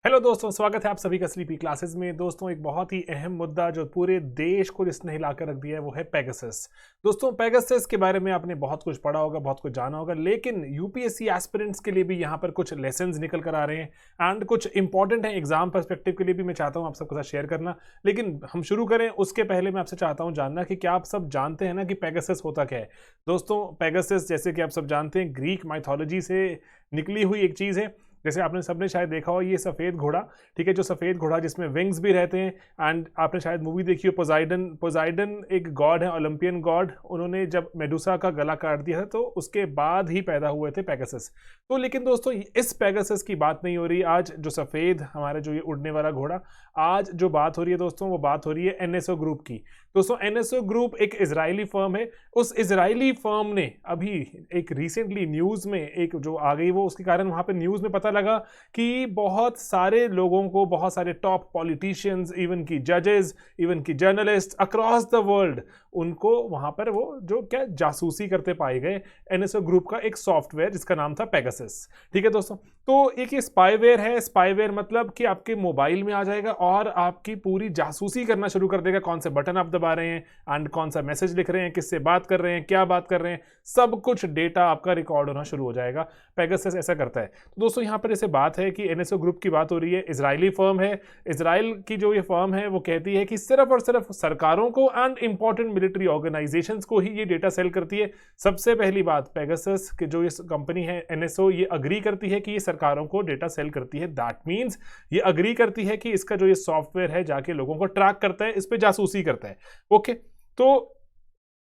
Hello दोस्तों, स्वागत है आप सभी का स्लीपी क्लासेस में। दोस्तों, एक बहुत ही अहम मुद्दा जो पूरे देश को जिसने हिला कर रख दिया है वो है पेगासस। दोस्तों, पेगासस के बारे में आपने बहुत कुछ पढ़ा होगा, बहुत कुछ जाना होगा, लेकिन यूपीएससी एस्पिरेंट्स के लिए भी यहाँ पर कुछ लेसन्स निकल कर आ रहे हैं एंड कुछ इंपॉर्टेंट है एग्जाम पर्सपेक्टिव के लिए भी। मैं चाहता हूँ आप सबके साथ शेयर करना, लेकिन हम शुरू करें उसके पहले मैं आपसे चाहता हूँ जानना कि क्या आप सब जानते हैं ना कि पेगासस होता क्या है। दोस्तों, पेगासस जैसे कि आप सब जानते हैं ग्रीक माइथोलॉजी से निकली हुई एक चीज़ है। जैसे आपने सबने शायद देखा हो ये सफ़ेद घोड़ा, ठीक है, जो सफ़ेद घोड़ा जिसमें विंग्स भी रहते हैं। एंड आपने शायद मूवी देखी हो पोजाइडन। पोजाइडन एक गॉड है, ओलंपियन गॉड। उन्होंने जब मेडुसा का गला काट दिया था तो उसके बाद ही पैदा हुए थे पेगासस। तो लेकिन दोस्तों, इस पेगासस की बात नहीं हो रही आज। जो सफ़ेद हमारे जो ये उड़ने वाला घोड़ा, आज जो बात हो रही है दोस्तों, वो बात हो रही है एनएसओ ग्रुप की। दोस्तों, एनएसओ ग्रुप एक इजरायली फर्म है। उस इजरायली फर्म ने अभी एक रिसेंटली न्यूज़ में एक जो आ गई वो उसके कारण वहाँ पे न्यूज़ में पता लगा कि बहुत सारे लोगों को, बहुत सारे टॉप पॉलिटिशियंस, इवन की जजेस, इवन की जर्नलिस्ट अक्रॉस द वर्ल्ड, उनको वहां पर वो जो क्या जासूसी करते पाए गए एनएसओ ग्रुप का एक सॉफ्टवेयर जिसका नाम था पेगासस। ठीक है दोस्तों, तो एक ये स्पाईवेयर है। स्पाईवेयर मतलब कि आपके मोबाइल में आ जाएगा और आपकी पूरी जासूसी करना शुरू कर देगा। कौन से बटन आप दबा रहे हैं एंड कौन सा मैसेज लिख रहे हैं, किससे बात कर रहे हैं, क्या बात कर रहे हैं, सब कुछ डेटा आपका रिकॉर्ड होना शुरू हो जाएगा। पेगासस ऐसा करता है। तो दोस्तों, यहाँ पर जैसे बात है कि एनएसओ ग्रुप की बात हो रही है, इजरायली फर्म है। इजराइल की जो ये फर्म है वो कहती है कि सिर्फ और सिर्फ सरकारों को एंड इंपॉर्टेंट मिलिट्री ऑर्गेनाइजेशंस को ही ये डेटा सेल करती है। सबसे पहली बात, पेगासस की जो ये कंपनी है एनएसओ, ये अग्री करती है कि ये सरकारों को डेटा सेल करती है। दैट मीन्स ये अग्री करती है कि इसका जो ये सॉफ्टवेयर है जाके लोगों को ट्रैक करता है, इस पे जासूसी करता है। ओके, तो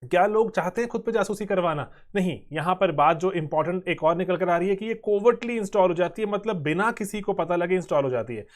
क्या लोग चाहते हैं खुद पे जासूसी करवाना? नहीं। यहां पर बात जो इंपॉर्टेंट एक और निकल कर आ रही है कि ये कोवर्टली इंस्टॉल हो जाती है, मतलब बिना किसी को पता लगे इंस्टॉल हो जाती है।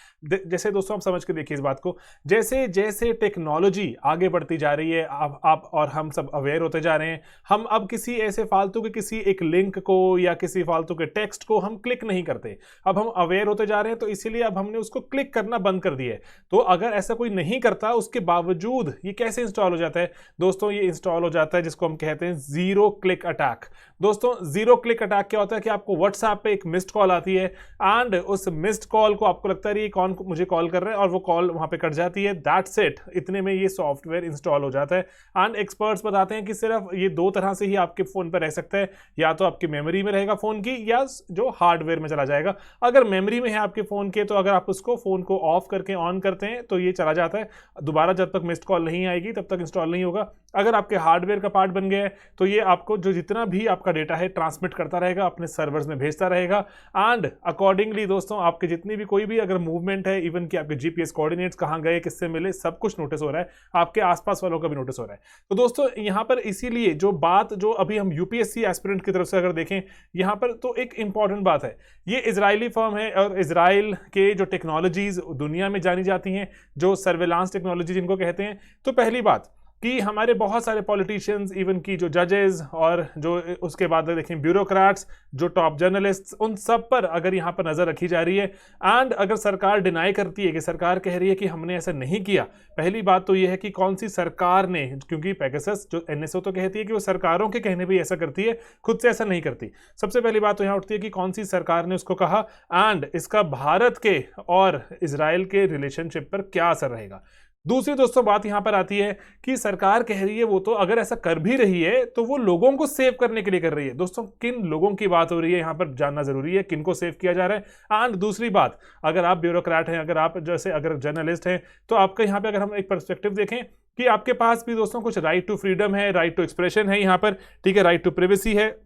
जैसे दोस्तों आप समझ के देखिए इस बात को, जैसे जैसे टेक्नोलॉजी आगे बढ़ती जा रही है, आप और हम सब अवेयर होते जा रहे हैं। हम अब किसी ऐसे फालतू के किसी एक लिंक को या किसी फालतू के टेक्स्ट को हम क्लिक नहीं करते। अब हम अवेयर होते जा रहे हैं, तो इसीलिए अब हमने उसको क्लिक करना बंद कर दिया है। तो अगर ऐसा कोई नहीं करता, उसके बावजूद ये कैसे इंस्टॉल हो जाता है? दोस्तों, ये इंस्टॉल हो जाता है जिसको हम कहते हैं जीरो क्लिक अटैक। दोस्तों, जीरो क्लिक अटैक क्या होता है कि आपको व्हाट्सएप पे एक मिस्ड कॉल आती है एंड उस मिस्ड कॉल को आपको लगता है ये कौन मुझे कॉल कर रहा है, और वो कॉल वहां पे कट जाती है। दैट्स इट, इतने में ये सॉफ्टवेयर इंस्टॉल हो जाता है। एंड एक्सपर्ट्स बताते हैं कि सिर्फ ये दो तरह से ही आपके फोन पर रह सकता है, या तो आपकी मेमोरी में रहेगा फोन की, या जो हार्डवेयर में चला जाएगा। अगर मेमोरी में है आपके फोन के, तो अगर आप उसको फोन को ऑफ करके ऑन करते हैं तो ये चला जाता है। दोबारा जब तक मिस्ड कॉल नहीं आएगी तब तक इंस्टॉल नहीं होगा। अगर आपके हार्डवेयर का पार्ट बन गया है तो ये आपको जो जितना भी आपका डेटा है ट्रांसमिट करता रहेगा, अपने सर्वर्स में भेजता रहेगा। एंड अकॉर्डिंगली दोस्तों, आपके जितनी भी कोई भी अगर मूवमेंट है, इवन कि आपके जीपीएस कोऑर्डिनेट्स कहां गए, किससे मिले, सब कुछ नोटिस हो रहा है। आपके आसपास वालों का भी नोटिस हो रहा है। तो दोस्तों, यहां पर इसीलिए जो बात जो अभी हम यूपीएससी एस्पिरेंट की तरफ से अगर देखें, यहां पर तो एक इंपॉर्टेंट बात है, ये इजरायली फर्म है और इजराइल के जो टेक्नोलॉजीज दुनिया में जानी जाती हैं, जो सर्वेलांस टेक्नोलॉजी जिनको कहते हैं। तो पहली बात कि हमारे बहुत सारे पॉलिटिशियंस, इवन की जो जजेस और जो उसके बाद देखें ब्यूरोक्रेट्स, जो टॉप जर्नलिस्ट्स, उन सब पर अगर यहाँ पर नज़र रखी जा रही है। एंड अगर सरकार डिनाई करती है, कि सरकार कह रही है कि हमने ऐसा नहीं किया, पहली बात तो ये है कि कौन सी सरकार ने, क्योंकि पेगासस जो एनएसओ तो कहती है कि वो सरकारों के कहने पर ऐसा करती है, खुद से ऐसा नहीं करती। सबसे पहली बात तो यहाँ उठती है कि कौन सी सरकार ने उसको कहा एंड इसका भारत के और इजराइल के रिलेशनशिप पर क्या असर रहेगा। दूसरी दोस्तों बात यहां पर आती है कि सरकार कह रही है वो तो अगर ऐसा कर भी रही है तो वो लोगों को सेव करने के लिए कर रही है। दोस्तों, किन लोगों की बात हो रही है यहां पर जानना जरूरी है, किन को सेव किया जा रहा है। एंड दूसरी बात, अगर आप ब्यूरोक्रेट हैं, अगर आप जैसे अगर जर्नलिस्ट हैं, तो आपका यहां पर अगर हम एक पर्सपेक्टिव देखें कि आपके पास भी दोस्तों कुछ राइट टू फ्रीडम है, राइट टू एक्सप्रेशन है यहां पर, ठीक है, राइट टू प्राइवेसी है।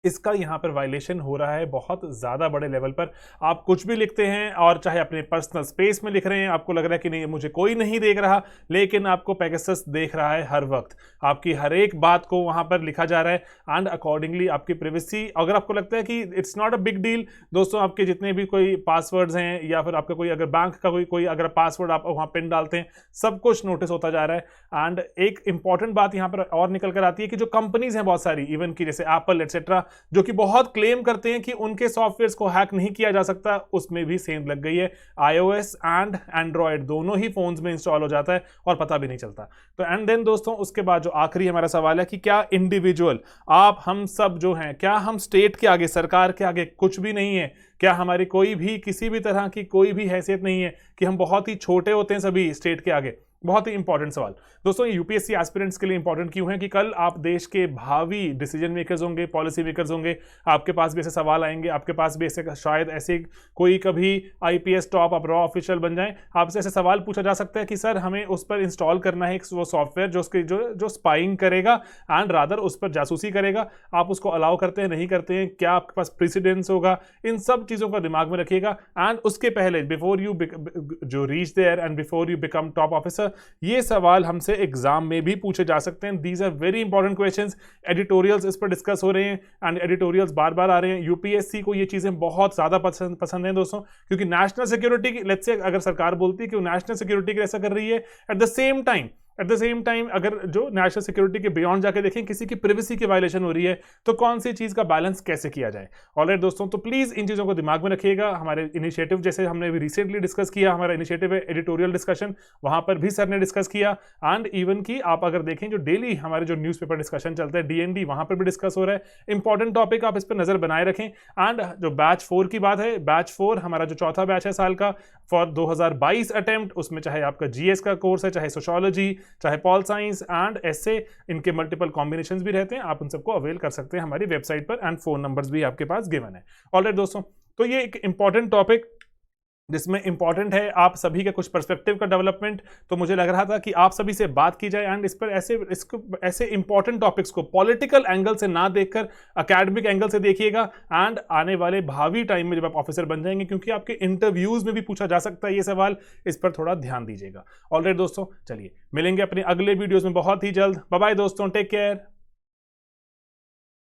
इसका यहाँ पर वायलेशन हो रहा है बहुत ज़्यादा बड़े लेवल पर। आप कुछ भी लिखते हैं और चाहे अपने पर्सनल स्पेस में लिख रहे हैं, आपको लग रहा है कि नहीं मुझे कोई नहीं देख रहा, लेकिन आपको पेगासस देख रहा है हर वक्त। आपकी हर एक बात को वहाँ पर लिखा जा रहा है एंड अकॉर्डिंगली आपकी प्राइवेसी, अगर आपको लगता है कि it's not a big deal, दोस्तों आपके जितने भी कोई पासवर्ड्स हैं या फिर आपका कोई अगर बैंक का कोई अगर पासवर्ड आप वहाँ पिन डालते हैं, सब कुछ नोटिस होता जा रहा है। एंड एक इंपॉर्टेंट बात यहाँ पर और निकल कर आती है कि जो कंपनीज हैं बहुत सारी, इवन की जैसे एप्पल एटसेट्रा, जो कि बहुत क्लेम करते हैं कि उनके सॉफ्टवेयर्स को हैक नहीं किया जा सकता, उसमें भी सेंध लग गई है। iOS एंड एंड्रॉयड दोनों ही फोन्स में इंस्टॉल हो जाता है और पता भी नहीं चलता। तो एंड देन दोस्तों उसके बाद जो आखिरी हमारा सवाल है कि क्या इंडिविजुअल, आप हम सब जो हैं, क्या हम स्टेट के आगे, सरकार के आगे कुछ भी नहीं है? क्या हमारी कोई भी किसी भी तरह की कोई भी हैसियत नहीं है कि हम बहुत ही छोटे होते हैं सभी स्टेट के आगे? बहुत ही इंपॉर्टेंट सवाल दोस्तों। ये यूपीएससी एस्पिरेंट्स के लिए इंपॉर्टेंट क्यों है कि कल आप देश के भावी डिसीजन मेकर्स होंगे, पॉलिसी मेकर्स होंगे, आपके पास भी ऐसे सवाल आएंगे, आपके पास भी ऐसे शायद ऐसे कोई कभी आईपीएस टॉप आप रॉ ऑफिशियल बन जाएं, आपसे ऐसे सवाल पूछा जा सकता है कि सर हमें उस पर इंस्टॉल करना है वो सॉफ्टवेयर जो उसके जो स्पाइंग करेगा एंड रादर उस पर जासूसी करेगा, आप उसको अलाउ करते हैं नहीं करते हैं, क्या आपके पास प्रेसिडेंस होगा? इन सब चीज़ों का दिमाग में रखिएगा। एंड उसके पहले बिफोर यू जो reach there and before you become top officer, ये सवाल हमसे एग्जाम में भी पूछे जा सकते हैं। These are very important questions. Editorials इस पर डिस्कस हो रहे हैं एंड एडिटोरियल्स बार बार आ रहे हैं। यूपीएससी को ये चीजें बहुत ज्यादा पसंद हैं दोस्तों, क्योंकि नेशनल सिक्योरिटी की, लेट्स से अगर सरकार बोलती है कि वो नेशनल सिक्योरिटी के ऐसा कर रही है, एट द सेम टाइम अगर जो नेशनल सिक्योरिटी के बियॉन्ड जाके देखें किसी की प्रिवेसी की वायलेशन हो रही है, तो कौन सी चीज का बैलेंस कैसे किया जाए? ऑलराइट दोस्तों, तो प्लीज इन चीजों को दिमाग में रखिएगा। हमारे इनिशिएटिव जैसे हमने अभी रिसेंटली डिस्कस किया, हमारा इनिशिएटिव है एडिटोरियल डिस्कशन, वहां पर भी सर ने डिस्कस किया। एंड इवन की आप अगर देखें जो डेली हमारे जो न्यूज़पेपर डिस्कशन चलते हैं डीएनडी, वहां पर भी डिस्कस हो रहा है। इंपॉर्टेंट टॉपिक, आप इस पर नजर बनाए रखें। एंड जो बैच 4 की बात है, बैच 4 हमारा जो चौथा बैच है साल का फॉर 2022 अटेम्प्ट, उसमें चाहे आपका जीएस का कोर्स है, चाहे सोशियोलॉजी, चाहे पॉल साइंस एंड ऐसे, इनके मल्टीपल कॉम्बिनेशंस भी रहते हैं। आप उन सबको अवेल कर सकते हैं हमारी वेबसाइट पर एंड फोन नंबर्स भी आपके पास गिवन है। ऑलराइट दोस्तों, तो ये एक इंपॉर्टेंट टॉपिक जिसमें इंपॉर्टेंट है आप सभी के कुछ पर्सपेक्टिव का डेवलपमेंट, तो मुझे लग रहा था कि आप सभी से बात की जाए एंड इस पर ऐसे इंपॉर्टेंट टॉपिक्स को पॉलिटिकल एंगल से ना देखकर एकेडमिक एंगल से देखिएगा। एंड आने वाले भावी टाइम में जब आप ऑफिसर बन जाएंगे, क्योंकि आपके इंटरव्यूज में भी पूछा जा सकता है ये सवाल, इस पर थोड़ा ध्यान दीजिएगा। ऑलराइट दोस्तों, चलिए मिलेंगे अपने अगले वीडियोज में बहुत ही जल्द। बाय बाय दोस्तों, टेक केयर।